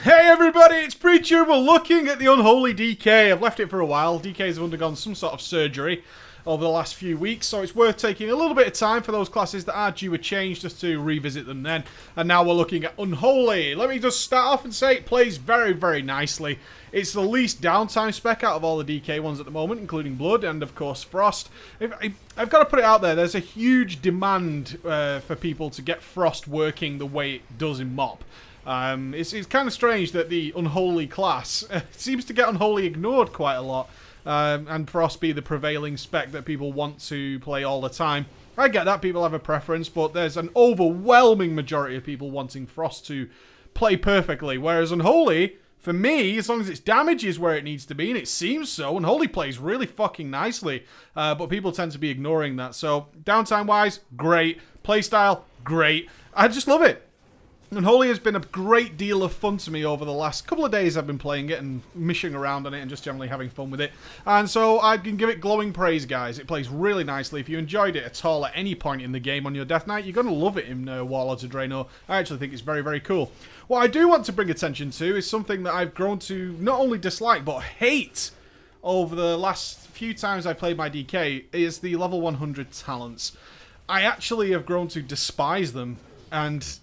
Hey everybody, it's Preacher. We're looking at the Unholy DK. I've left it for a while. DKs have undergone some sort of surgery over the last few weeks, so it's worth taking a little bit of time for those classes that are due a change just to revisit them then. And now we're looking at Unholy. Let me just start off and say it plays very, very nicely. It's the least downtime spec out of all the DK ones at the moment, including Blood and, of course, Frost. I've got to put it out there, there's a huge demand for people to get Frost working the way it does in MoP. It's kind of strange that the Unholy class seems to get Unholy ignored quite a lot, and Frost be the prevailing spec that people want to play all the time. I get that, people have a preference, but there's an overwhelming majority of people wanting Frost to play perfectly, whereas Unholy, for me, as long as its damage is where it needs to be, and it seems so, Unholy plays really fucking nicely, but people tend to be ignoring that. So, downtime-wise, great. Playstyle, great. I just love it. Unholy has been a great deal of fun to me over the last couple of days I've been playing it and mishing around on it and just generally having fun with it. And so I can give it glowing praise, guys. It plays really nicely. If you enjoyed it at all at any point in the game on your Deathknight, you're going to love it in Warlords of Draenor. I actually think it's very, very cool. What I do want to bring attention to is something that I've grown to not only dislike, but hate over the last few times I played my DK, is the level 100 talents. I actually have grown to despise them, and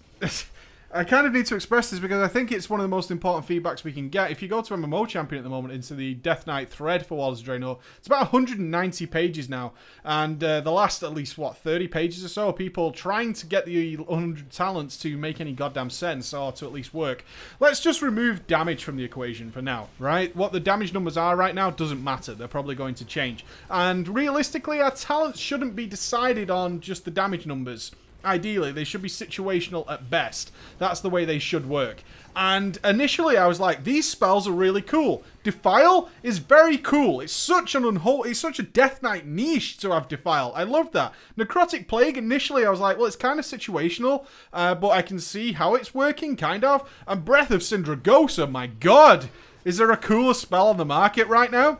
I kind of need to express this because I think it's one of the most important feedbacks we can get. If you go to MMO Champion at the moment into the Deathknight thread for Warlords of Draenor, it's about 190 pages now. And the last, at least, what, 30 pages or so, of people trying to get the 100 talents to make any goddamn sense or to at least work. Let's just remove damage from the equation for now, right? What the damage numbers are right now doesn't matter. They're probably going to change. And realistically, our talents shouldn't be decided on just the damage numbers. Ideally, they should be situational at best. That's the way they should work. And initially, I was like, these spells are really cool. Defile is very cool. It's such an unholy, it's such a Deathknight niche to have Defile. I love that. Necrotic Plague, initially, I was like, well, it's kind of situational, but I can see how it's working, kind of. And Breath of Sindragosa, my god! Is there a cooler spell on the market right now?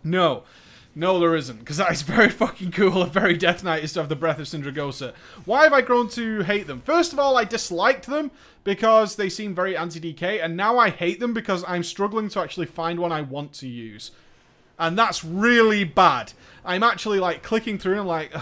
No. No, there isn't, because that is very fucking cool and very Deathknight is to have the Breath of Sindragosa. Why have I grown to hate them? First of all, I disliked them because they seem very anti-DK, and now I hate them because I'm struggling to actually find one I want to use. And that's really bad. I'm actually, like, clicking through and like,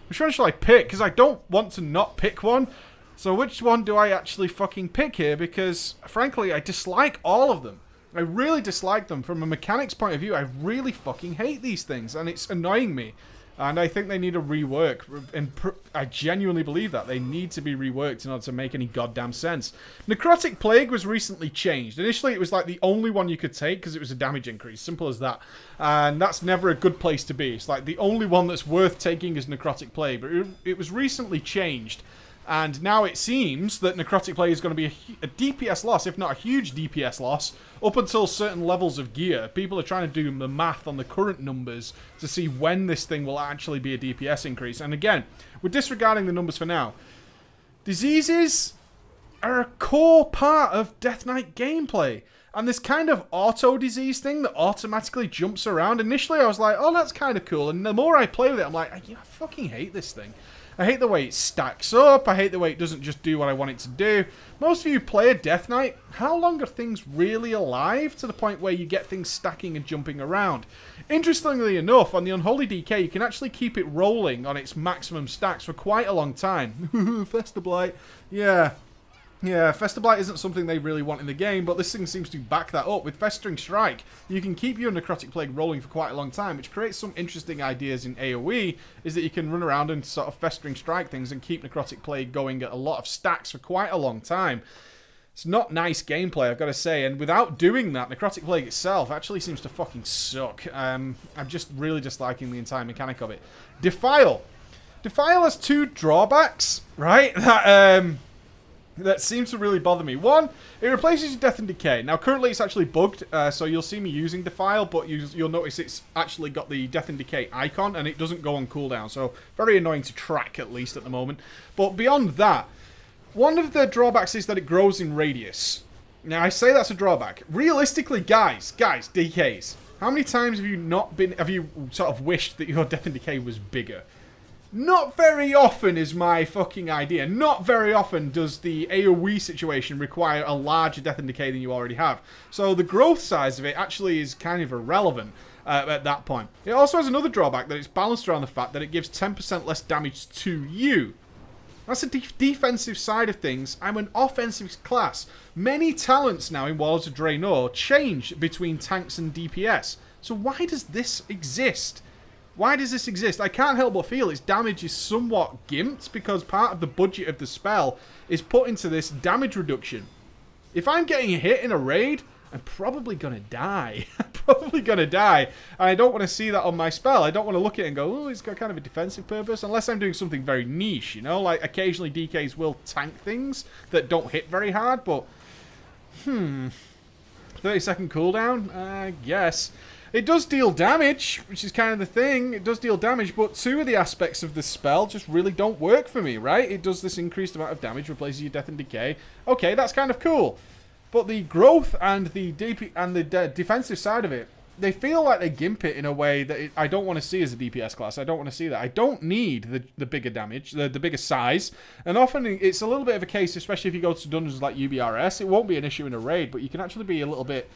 which one should I pick? Because I don't want to not pick one. So which one do I actually fucking pick here? Because, frankly, I dislike all of them. I really dislike them. From a mechanics point of view, I really fucking hate these things, and it's annoying me. And I think they need a rework, and I genuinely believe that. They need to be reworked in order to make any goddamn sense. Necrotic Plague was recently changed. Initially, it was like the only one you could take because it was a damage increase. Simple as that. And that's never a good place to be. It's like the only one that's worth taking is Necrotic Plague, but it was recently changed. And now it seems that Necrotic Plague is going to be a DPS loss, if not a huge DPS loss, up until certain levels of gear. People are trying to do the math on the current numbers to see when this thing will actually be a DPS increase. And again, we're disregarding the numbers for now. Diseases are a core part of Deathknight gameplay. And this kind of auto-disease thing that automatically jumps around, initially I was like, oh, that's kind of cool. And the more I play with it, I'm like, I fucking hate this thing. I hate the way it stacks up. I hate the way it doesn't just do what I want it to do. Most of you play a Deathknight. How long are things really alive to the point where you get things stacking and jumping around? Interestingly enough, on the Unholy DK, you can actually keep it rolling on its maximum stacks for quite a long time. Festablight. Yeah. Yeah, Festablight isn't something they really want in the game, but this thing seems to back that up. With Festering Strike, you can keep your Necrotic Plague rolling for quite a long time, which creates some interesting ideas in AoE, is that you can run around and sort of Festering Strike things and keep Necrotic Plague going at a lot of stacks for quite a long time. It's not nice gameplay, I've got to say, and without doing that, Necrotic Plague itself actually seems to fucking suck. I'm just really disliking the entire mechanic of it. Defile. Defile has two drawbacks, right? That seems to really bother me. One, it replaces your Death and Decay. Now, currently it's actually bugged, so you'll see me using Defile, but you'll notice it's actually got the Death and Decay icon, and it doesn't go on cooldown, so very annoying to track, at least at the moment. But beyond that, one of the drawbacks is that it grows in radius. Now, I say that's a drawback. Realistically, guys, DKs, how many times have you sort of wished that your Death and Decay was bigger? Not very often is my fucking idea. Not very often does the AoE situation require a larger death and decay than you already have. So the growth size of it actually is kind of irrelevant at that point. It also has another drawback, that it's balanced around the fact that it gives 10% less damage to you. That's the defensive side of things. I'm an offensive class. Many talents now in Warlords of Draenor change between tanks and DPS. So why does this exist? Why does this exist? I can't help but feel its damage is somewhat gimped because part of the budget of the spell is put into this damage reduction. If I'm getting hit in a raid, I'm probably going to die. I'm probably going to die. And I don't want to see that on my spell. I don't want to look at it and go, oh, it's got kind of a defensive purpose. Unless I'm doing something very niche, you know? Like, occasionally DKs will tank things that don't hit very hard, but... 30-second cooldown? I guess. It does deal damage, which is kind of the thing. It does deal damage, but two of the aspects of the spell just really don't work for me, right? It does this increased amount of damage, replaces your death and decay. Okay, that's kind of cool. But the growth and the defensive side of it, they feel like they gimp it in a way that I don't want to see as a DPS class. I don't want to see that. I don't need the bigger damage, the bigger size. And often it's a little bit of a case, especially if you go to dungeons like UBRS. It won't be an issue in a raid, but you can actually be a little bit...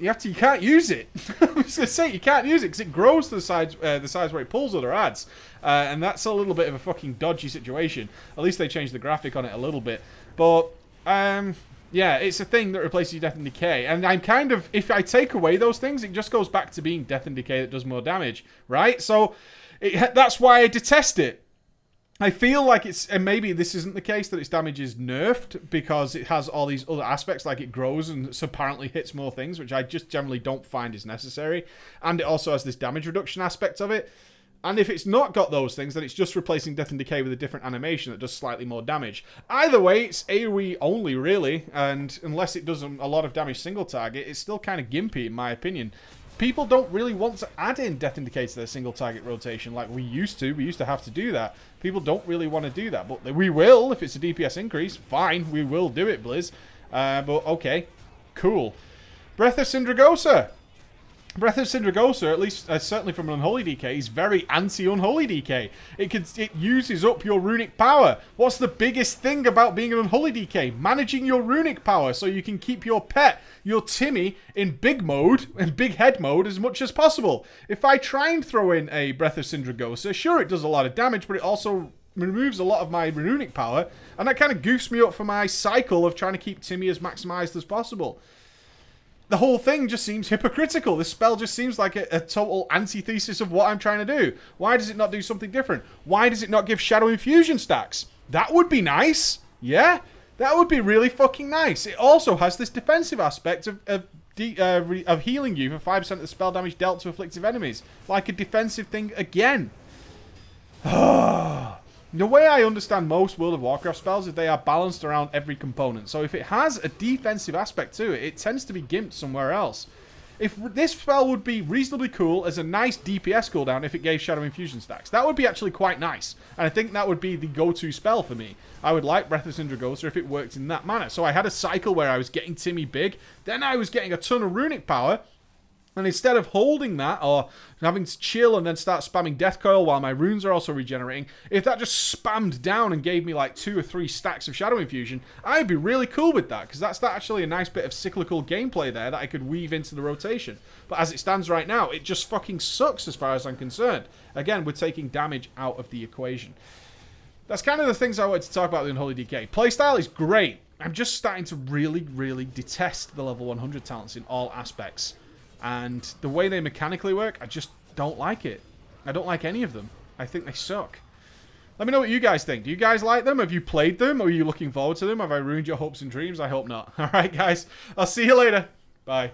You can't use it. I was going to say, you can't use it because it grows to the size where it pulls other ads. And that's a little bit of a fucking dodgy situation. At least they changed the graphic on it a little bit. But, yeah, it's a thing that replaces your death and decay. And I'm kind of, if I take away those things, it just goes back to being death and decay that does more damage, right? So, that's why I detest it. I feel like it's, and maybe this isn't the case, that its damage is nerfed because it has all these other aspects, like it grows and apparently hits more things, which I just generally don't find is necessary. And it also has this damage reduction aspect of it. And if it's not got those things, then it's just replacing death and decay with a different animation that does slightly more damage. Either way, it's AoE only, really, and unless it does a lot of damage single target, it's still kind of gimpy, in my opinion. People don't really want to add in death and decay to their single target rotation like we used to. We used to have to do that. People don't really want to do that, but we will if it's a DPS increase. Fine, we will do it, Blizz. But okay, cool. Breath of Sindragosa. Breath of Sindragosa, at least certainly from an Unholy DK, is very anti-Unholy DK. It uses up your runic power. What's the biggest thing about being an Unholy DK? Managing your runic power so you can keep your pet, your Timmy, in big mode, in big head mode as much as possible. If I try and throw in a Breath of Sindragosa, sure, it does a lot of damage, but it also removes a lot of my runic power, and that kind of goofs me up for my cycle of trying to keep Timmy as maximized as possible. The whole thing just seems hypocritical. This spell just seems like a total antithesis of what I'm trying to do. Why does it not do something different? Why does it not give Shadow Infusion stacks? That would be nice. Yeah? That would be really fucking nice. It also has this defensive aspect of healing you for 5% of the spell damage dealt to afflictive enemies. Like a defensive thing again. The way I understand most World of Warcraft spells is they are balanced around every component. So if it has a defensive aspect to it, it tends to be gimped somewhere else. If this spell would be reasonably cool as a nice DPS cooldown if it gave Shadow Infusion stacks. That would be actually quite nice. And I think that would be the go-to spell for me. I would like Breath of Sindragosa if it worked in that manner. So I had a cycle where I was getting Timmy big, then I was getting a ton of runic power, and instead of holding that, or having to chill and then start spamming Death Coil while my runes are also regenerating, if that just spammed down and gave me like 2 or 3 stacks of Shadow Infusion, I'd be really cool with that, because that's actually a nice bit of cyclical gameplay there that I could weave into the rotation. But as it stands right now, it just fucking sucks as far as I'm concerned. Again, we're taking damage out of the equation. That's kind of the things I wanted to talk about with the Unholy DK. Playstyle is great. I'm just starting to really, really detest the level 100 talents in all aspects. And the way they mechanically work, I just don't like it. I don't like any of them. I think they suck. Let me know what you guys think. Do you guys like them? Have you played them? Are you looking forward to them? Have I ruined your hopes and dreams? I hope not. Alright, guys. I'll see you later. Bye.